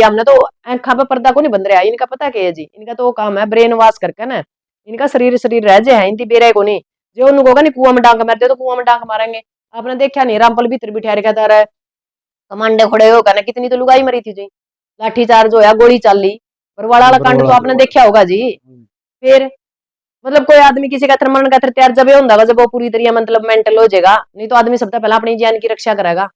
हमने तो आंखा पे पर्दा को नहीं बंद रहा, इनका पता क्या है जी, इनका तो काम है ब्रेन वॉश करके ना, इनका शरीर शरीर रह जाए इनकी बेरे को नहीं, जो उनको होगा नहीं कुआं में डांक मारते तो कुआं में डांक मारेंगे। आपने देखा नहीं रामपल भीतर बिठा रखा था, कमांडे खड़े होकर ना कितनी तो लुगाई मरी थी जी, लाठी चार्ज होया, गोली चल ली, बरवाड़ा वाला कांड तो आपने देखा होगा जी। फिर मतलब कोई आदमी किसी का मरण का तैयार जब होगा जब वो पूरी तरह मतलब मेंटल हो जाएगा, नहीं तो आदमी सबसे पहले अपनी जान की रक्षा करेगा।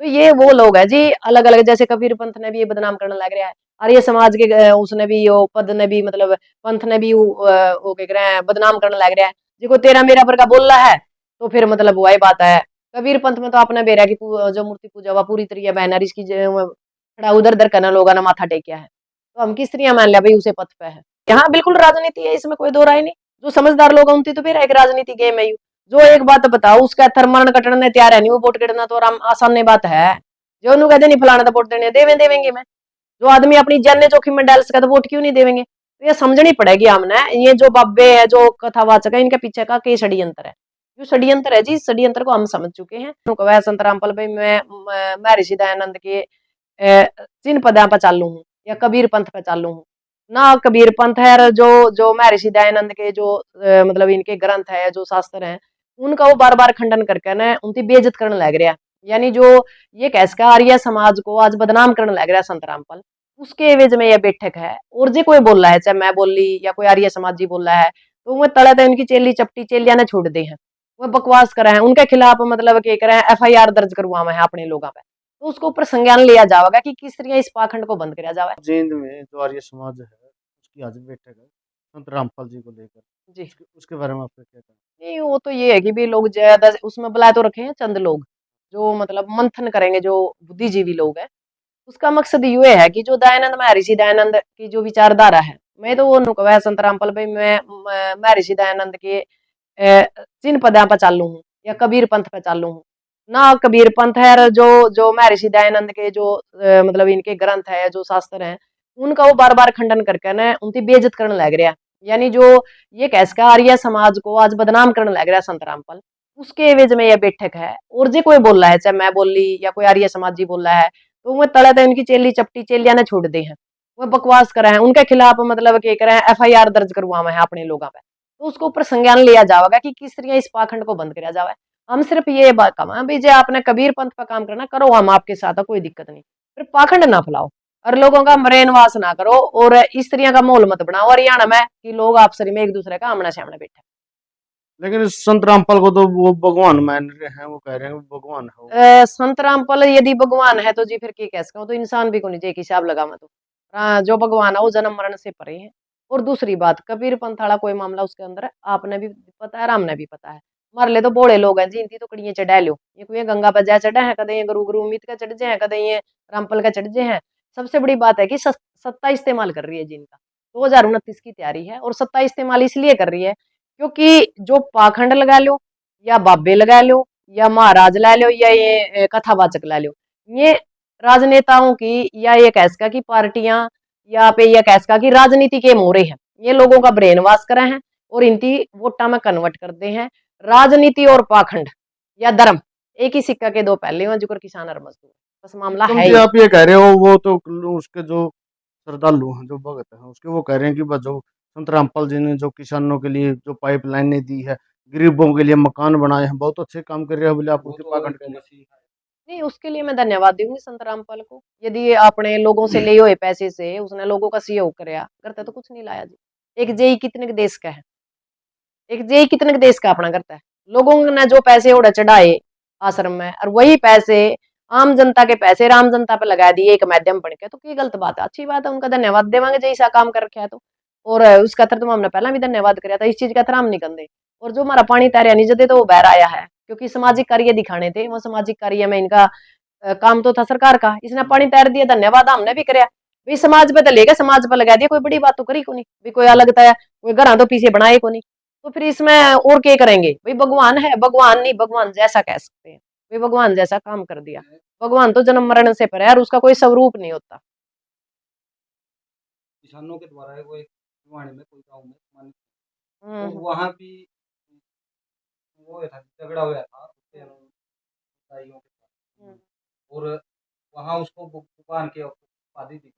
तो ये वो लोग है जी अलग अलग, जैसे कबीर पंथ ने भी ये बदनाम करने लग रहा है, आर्य समाज के उसने भी यो पद ने भी मतलब पंथ ने भी वो कह रहे हैं बदनाम करने लग रहा है, जिको तेरा मेरा पर का बोल रहा है तो फिर मतलब वही बात है। कबीर पंथ में तो आपने बेरा की जो मूर्ति पूजा हुआ पूरी तरह बैनर इसकी खड़ा उधर उधर करना लोगों ने माथा टेकिया है, तो हम किस तरह मान लिया भाई उसे पथ पे है। यहाँ बिल्कुल राजनीति है, इसमें कोई दो राय नहीं, जो समझदार लोग होती तो फिर एक राजनीति गेम है यू। जो एक बात बताओ उसका थरमरण कटने तैयार है नहीं, वो वोट गिरना तो आराम आसान नहीं बात है। जो उन्होंने कहते नहीं फलाना तो वोट देने देवेंगे मैं, जो आदमी अपनी जान जोखिम में डाल सका तो वोट क्यों नहीं देवेंगे। तो ये समझनी पड़ेगी हमने, ये जो बाबे है जो कथावाचक है इनके पीछे का कई षड्यंत्र है, जो षड्यंत्र है जी इस षड्यंत्र को हम समझ चुके हैं। संत रामपाल भाई मैं ऋषि दयानंद के जिन पदा पर चालू हूँ या कबीर पंथ पे चालू हूँ ना, कबीर पंथ है जो जो मैं ऋषि दयानंद के जो मतलब इनके ग्रंथ है जो शास्त्र हैं उनका वो बार बार खंडन करके ना उनकी बेइज्जत करने लग रहा है। यानी जो ये कैसे आर्य समाज को आज बदनाम करने लग रहा है संत रामपाल, उसके एवज में यह बैठक है। और जो कोई बोल रहा है चाहे मैं बोल ली या कोई आर्य समाजी बोल रहा है तो वो तड़े तो उनकी चेली चपटी चेलिया ने छोड़ दी है, वो बकवास करे हैं उनके खिलाफ मतलब क्या करें FIR दर्ज करवावे हैं अपने लोगों पे, तो उसको ऊपर संज्ञान लिया जाएगा कि किस तरह इस पाखंड को बंद किया जाए। जींद में जो आर्य समाज है उसकी आज बैठक है संत रामपाल जी को लेकर, जी उसके बारे में आपका क्या कहना नहीं, वो तो ये है कि भी लोग ज्यादा उसमें बुलाए तो रखे हैं चंद लोग जो मतलब मंथन करेंगे, जो बुद्धिजीवी लोग हैं। उसका मकसद ये है कि जो दयानंद महर्षि दयानंद की जो विचारधारा है, मैं तो वो नुकवा है संत रामपाल भाई मैं महर्षि दयानंद के जिन पदा पर चालू हूँ या कबीर पंथ पे चालू हूँ ना, कबीर पंथ है जो जो महर्षि दयानंद के जो मतलब इनके ग्रंथ है जो शास्त्र हैं उनका वो बार बार खंडन करके ना उनकी बेइज्जत करने लग रहा है। यानी जो ये कैसे आर्य समाज को आज बदनाम करने लग रहा है संत रामपाल, उसके एवज में यह बैठक है। और जो कोई बोल रहा है चाहे मैं बोल ली या कोई आर्य समाजी बोल रहा है तो वो तड़े तो उनकी चेली चपटी चेलिया ने छोड़ दी है, वो बकवास करे हैं उनके खिलाफ मतलब क्या करें FIR दर्ज करवावे हैं अपने लोगों पे, तो उसको ऊपर संज्ञान लिया जाएगा कि किस तरह इस पाखंड को बंद किया जाए। हम सिर्फ ये बात कहा भाई जो आपने कबीर पंथ पर काम करना करो, हम आपके साथ है, कोई दिक्कत नहीं, फिर पाखंड ना फैलाओ और लोगों का ब्रेन वॉश ना करो और इस तरह का माहौल मत बनाओ हरियाणा में कि लोग आपस में एक दूसरे का आमना सामने बैठे। लेकिन संत रामपाल को तो वो भगवान मान रहे हैं, वो कह रहे हैं वो भगवान है वो। संत रामपाल यदि भगवान है तो जी फिर क्या कह सकता हूँ, तो इंसान भी को नहीं चाहिए हिसाब लगा मैं तो। जो भगवान है वो जन्म मरण से परे है। और दूसरी बात कबीर पंथ वाला कोई मामला उसके अंदर है, आपने भी पता है रामने भी पता है। मार ले तो बोले लोग हैं जी इनकी तो कड़ियां चढ़ा लो, ये कोई गंगा पर जा चढ़े हैं, कदे ये गुरु गुरु उम्मीद का चढ़ जाए, कदे ये रामपाल का चढ़ जाए हैं। सबसे बड़ी बात है कि सत्ता इस्तेमाल कर रही है जिनका 2029 की तैयारी है, और सत्ता इस्तेमाल इसलिए कर रही है क्योंकि जो पाखंड लगा लो या बाबे लगा लो या महाराज ला लो या ये कथावाचक ला लो, ये राजनेताओं की या ये कैसका की पार्टियां या पे ये कैसका की राजनीति के मोरे हैं, ये लोगों का ब्रेन वॉश करे हैं और इनकी वोटा में कन्वर्ट करते हैं। राजनीति और पाखंड या धर्म एक ही सिक्का के दो पहले हैं, जो किसान और मजदूर, बस मामला एकदम है जी ही। आप ये कह रहे हो, वो तो उसके जो श्रद्धालु हैं जो भगत हैं उसके वो कह रहे हैं कि बस जो संत रामपाल जी ने जो किसानों के लिए जो पाइपलाइनें दी है, गरीबों के लिए मकान बनाए हैं, बहुत अच्छे काम कर रहे हैं, बोले आप उनके पाखंड के लिए। नहीं, उसके लिए मैं धन्यवाद दूंगी संत रामपाल को, यदि ये अपने लोगों से लिए हुए पैसे से उसने लोगों का सहयोग कराया, करता तो कुछ नहीं लाया जी। एक जेई कितने के देश का है, एक जेई कितने के देश का अपना करता है। लोगों ने जो पैसे उड़ा चढ़ाए आश्रम में और वही पैसे आम जनता के पैसे राम जनता पे लगा दिए एक माध्यम बन के, तो की गलत बात है, अच्छी बात है, उनका धन्यवाद देवांगे जैसा काम कर रखा है तो। और उसका तर तो हमने पहला भी धन्यवाद कराया था, इस चीज का तर हम नहीं करते। और जो हमारा पानी तैरिया नहीं जदे तो वो बहर आया है क्योंकि सामाजिक कार्य दिखाने थे, वो सामाजिक कार्य में इनका काम तो था सरकार का, इसने पानी तैर दिया, धन्यवाद हमने भी कराया भाई। समाज पे तो लेगा, समाज पे लगा दिया, कोई बड़ी बात तो करी को नहीं भाई, कोई अलग था कोई घर तो पीछे बनाए को नहीं, तो फिर इसमें और क्या करेंगे भाई। भगवान है, भगवान नहीं भगवान जैसा कह सकते हैं भाई, भगवान जैसा काम कर दिया। भगवान तो जन्म मरण से परे है और उसका कोई स्वरूप नहीं होता। किसानों के द्वारा है वो एक भिवानी में कोई गाँव में सम्मानित, और हम्म वहाँ भी वो था झगड़ा हुआ था उसके ईसाइयों के साथ, हम्म और वहाँ उसको बांध के उपाधि दी?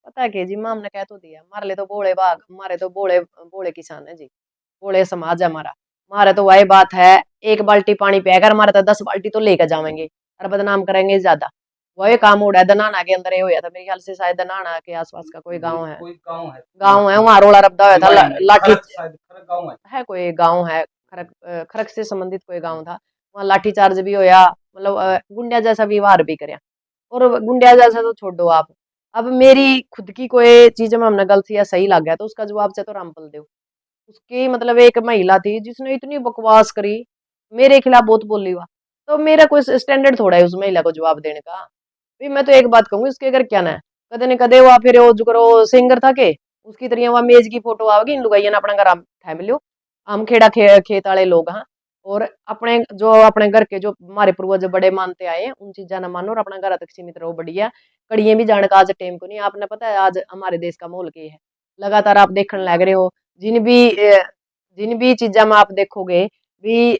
पता है कि जी माँ हमने कह तो दिया, हमारे लिए तो भोले बाग, हमारे तो भोले भोले किसान है जी, भोले समाज है हमारा। हमारा तो वही बात है, एक बाल्टी पानी पियाकर हमारा तो 10 बाल्टी तो लेकर जाएंगे और बदनाम करेंगे ज्यादा। वही काम हो रहा है दनाना के अंदर, ये हो था मेरे ख्याल से, शायद दनाना के आसपास का कोई गाँव है, कोई गाँव है गाँव है वहाँ रोला रब्दा हुआ था, भिवाड़ी में, लाठी खरक शायद, खरक गाँव है। है, कोई गाँव है, खरक खरक से संबंधित कोई गाँव था। वहाँ लाठीचार्ज भी होया, मतलब गुंडा जैसा व्यवहार भी करया। और गुंडा जैसा तो छोड़ दो आप, अब मेरी खुद की कोई चीज में हमने गलती या सही लग गया तो उसका जवाब से तो रामपल दो। उसकी मतलब एक महिला थी जिसने इतनी बकवास करी, मेरे खिलाफ बहुत बोली हुआ, तो मेरा कोई स्टैंडर्ड थोड़ा है उस महिला को जवाब देने का। भाई मैं तो एक बात कहूंगी, उसके अगर क्या ना है, कदे न कदे वो फिर वो जो करो सिंगर था के, उसकी तरह वहां मेज की फोटो आओगी इन लुगाइया ने अपना घर फैमिली हो, हम खेड़ा खेत वाले लोग हाँ, और अपने जो अपने घर के जो हमारे पूर्वज बड़े मानते आए हैं उन चीजा ना मानो और अपना घर तक सीमित रहो, बढ़िया। कड़िए भी जाने का आज टाइम को नहीं, आपने पता है आज हमारे देश का माहौल क्या है, लगातार आप देखने लग रहे हो, जिन भी चीजा में आप देखोगे भी,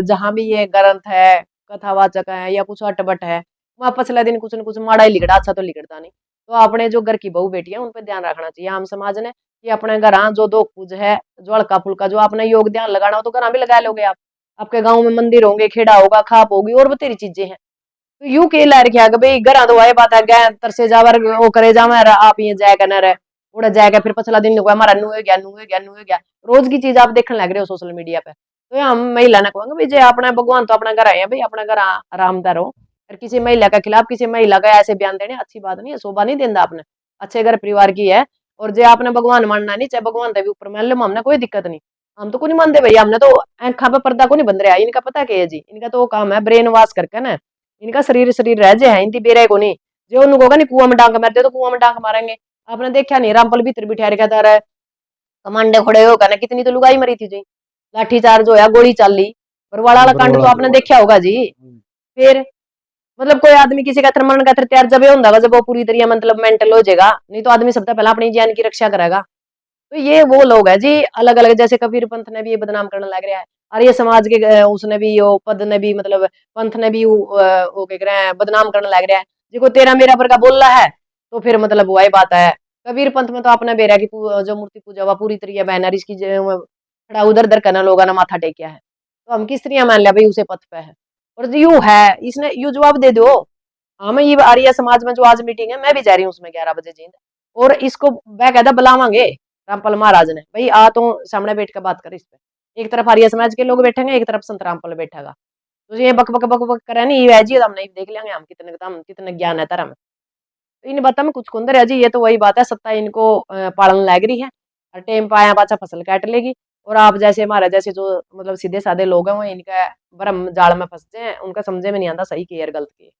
जहां भी ये ग्रंथ है, कथावाचक है या कुछ अटपट है, वहां पिछले दिन कुछ न कुछ माड़ा ही लिखड़ा, अच्छा तो लिखता नहीं। तो अपने जो घर की बहू बेटी है उन पर ध्यान रखना चाहिए आम समाज ने, कि अपने घर जो दो कुछ है, जो हल्का फुल्का जो आपने योग ध्यान लगाना हो तो घर भी लगा लोगे आप, आपके गाँव में मंदिर होंगे, खेड़ा होगा, खाप होगी और बतेरी चीजें हैं। तो यूं के ला रखा है भाई घर तो आए बात है गए तरसे जावर वो करे जावे आप ये जाए करना रहे, उड़ा जाएगा फिर पछला दिन हमारा नु हो गया नु हो गया नु हो गया, रोज की चीज आप देखने लग रहे हो सोशल मीडिया पे। तो हम महिला ने कहूंगे भाई जे अपना भगवान तो अपना घर आए हैं भाई, अपना घर आरामदार हो, और किसी महिला के खिलाफ किसी महिला का ऐसे बयान देने अच्छी बात नहीं है, शोभा नहीं देता आपने, अच्छे घर परिवार की है। और जे आपने भगवान मानना नहीं, चाहे भगवान देवी ऊपर मान लो, हमने कोई दिक्कत नहीं, हम तो को नहीं मानते भैया, हमने तो आंखा पे पर्दा को नहीं बंद रहा, इनका पता क्या है जी, इनका तो वो काम है ब्रेन वॉश करके ना, इनका शरीर शरीर रह जाए इनकी बेरे को नहीं, जो उनको होगा नहीं कुआं में डांग मारते तो कुआं में डांग मारेंगे। आपने देखा नहीं रामपल भीतर बिठा रखा था, कमांडे खड़े होगा ना, कितनी तो लुगाई मरी थी जी, लाठी चार्ज होया, गोली चाली, बरवाड़ा वाला कांड तो बरवाड़ा आपने देखा होगा जी। फिर मतलब कोई आदमी किसी का मरण का तैयार जब ये होगा जब वो पूरी तरह मतलब मेंटल हो जाएगा, नहीं तो आदमी सबसे पहले अपनी जान की रक्षा करेगा। तो ये वो लोग है जी अलग अलग, जैसे कबीर पंथ ने भी ये बदनाम करने लग रहा है, आर्य समाज के उसने भी यो पद ने भी मतलब पंथ ने भी वो कह रहे हैं बदनाम करने लग रहा है, जो तेरा मेरा पर का बोल रहा है, तो फिर मतलब वही बात है। कबीर पंथ में तो आपने बेरा की जो मूर्ति पूजा हुआ पूरी तरह बैनर इसकी खड़ा उधर उधर करना लोगों ने माथा टेकिया है, तो हम किस तरह मान लिया भाई उसे पथ पे है, और यू है इसने यू जवाब दे दो। हाँ मैं ये आर्य समाज में जो आज मीटिंग है मैं भी जा रही हूँ उसमें 11 बजे जींद, और इसको कहता बुलावांगे रामपाल महाराज ने, भाई आ तो सामने बैठ कर बात कर इस पे, एक तरफ आर्य समाज के लोग बैठेंगे एक तरफ संत रामपाल बैठेगा, तो ये बक बक बक बक करे नहीं ये जी हम नहीं देख लेंगे हम कितने ज्ञान है तारा में। तो इन बातों में कुछ कुंदर है जी, ये तो वही बात है सत्ता इनको पालन लग रही है, और टाइम पाया पाचा फसल काट लेगी, और आप जैसे हमारे जैसे जो मतलब सीधे साधे लोग हैं वो इनका भ्रम जाल में फंसते हैं, उनका समझे में नहीं आता सही की है गलत की है।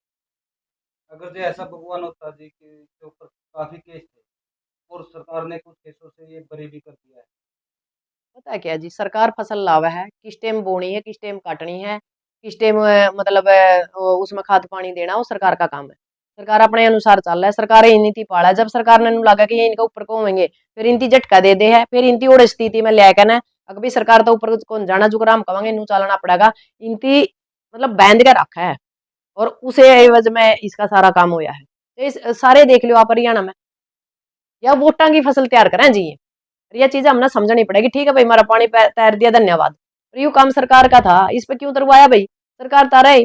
अगर जो ऐसा भगवान होता जी के ऊपर काफी केस थे और सरकार ने कुछ केसों से ये बरी भी कर दिया है। पता है क्या जी, सरकार फसल लावा है, किस टाइम बोनी है, किस टाइम काटनी है, किस टाइम मतलब उसमें खाद पानी देना वो सरकार का काम है। सरकार अपने अनुसार चल रहा है, सरकार ये नीति पाला है, जब सरकार ने लगा कि ये इनका ऊपर को होंगे फिर इनती झटका दे दे है, फिर इनती और स्थिति में ले ना, अगर भी सरकार तो ऊपर कौन जाना जो हम कहेंगे नू चलना पड़ेगा, इनती मतलब बैंड के रखा है, और उसे एवज में इसका सारा काम होया है। तो इस सारे देख लो आप हरियाणा में, या वोटा की फसल तैयार करें जी, ये चीजें हमने समझनी पड़ेगी। ठीक है भाई हमारा पानी तैर दिया धन्यवाद, पर यू काम सरकार का था, इस पे क्यों उतरवाया भाई, सरकार तारा है,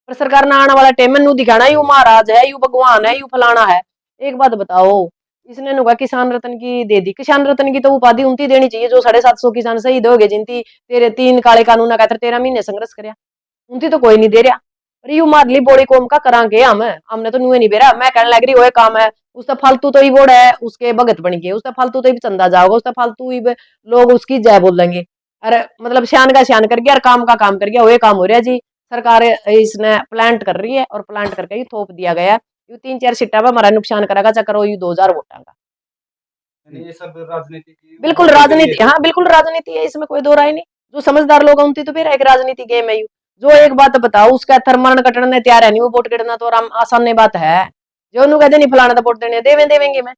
पर सरकार ने आने वाला टाइम में नू दिखाना यू महाराज है, यू भगवान है, यू फलाना है। एक बात बताओ, इसने नुका किसान रत्न की दे दी, किसान रत्न की तो उपाधि उनती देनी चाहिए जो 750 किसान शहीद हो गए, जिनती तेरे 3 काले कानून का 13 महीने संघर्ष कराया, उनती तो कोई नहीं दे रहा। अरे यू मारली बोड़ी कोम का करांगे हमने तो नुए नहीं बेरा, मैं कहने लग रही वो काम है उसका फालतू तो ही बोड़ है उसके भगत बन के, उसका फालतू तो ही चंदा जाओगे, उसका फालतू ही लोग उसकी जय बोल देंगे। अरे मतलब शान का शान कर गया और काम का काम कर गया, वो काम हो रहा है जी। सरकार इसने प्लांट कर रही है और प्लांट करके ही थोप दिया गया, यू 3-4 सीटा में हमारा नुकसान करेगा, चक्कर यू 2000 वोटा का। यानी ये सब राजनीति की बिल्कुल राजनीति, हाँ बिल्कुल राजनीति है, इसमें कोई दो राय नहीं। जो समझदार लोग उनकी तो फिर एक राजनीति गेम है यू। जो एक बात बताओ उसका थरमरण कटने तैयार है नहीं वो वोट गिरना तो आसान नहीं बात है, जो उन्होंने कहते नहीं फलाना तो वोट देने देवेंगे मैं,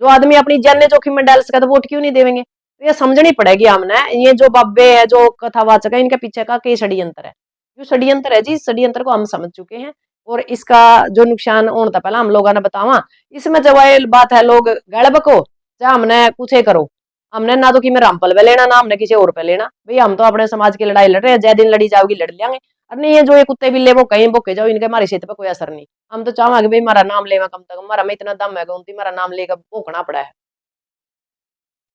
जो आदमी अपनी जान जोखिम में डाल सका तो वोट क्यों नहीं देवेंगे। तो ये समझनी पड़ेगी हमने, ये जो बाबे है जो कथावाचक है इनके पीछे का कई षड्यंत्र है, जो षड्यंत्र है जी, षड्यंत्र को हम समझ चुके हैं, और इसका जो नुकसान होने था पहले हम लोगों ने बतावा। इसमें जब ये बात है लोग गड़ब को चाहे हमने कुछ ही करो, हमने ना तो कि मैं रामपल पे लेना ना हमने किसी और पे लेना, भाई हम तो अपने समाज की लड़ाई लड़ रहे हैं, जय दिन लड़ी जाओगी लड़ लेंगे। और नहीं, ये जो ये कुत्ते बिल्ले वो कहीं भूखे जाओ, इनके हमारे क्षेत्र पे कोई असर नहीं। हम तो चाहेंगे भाई हमारा नाम लेवा, कम से कम हमारा में इतना दम है कि उनकी हमारा नाम लेकर भूखना पड़ा है।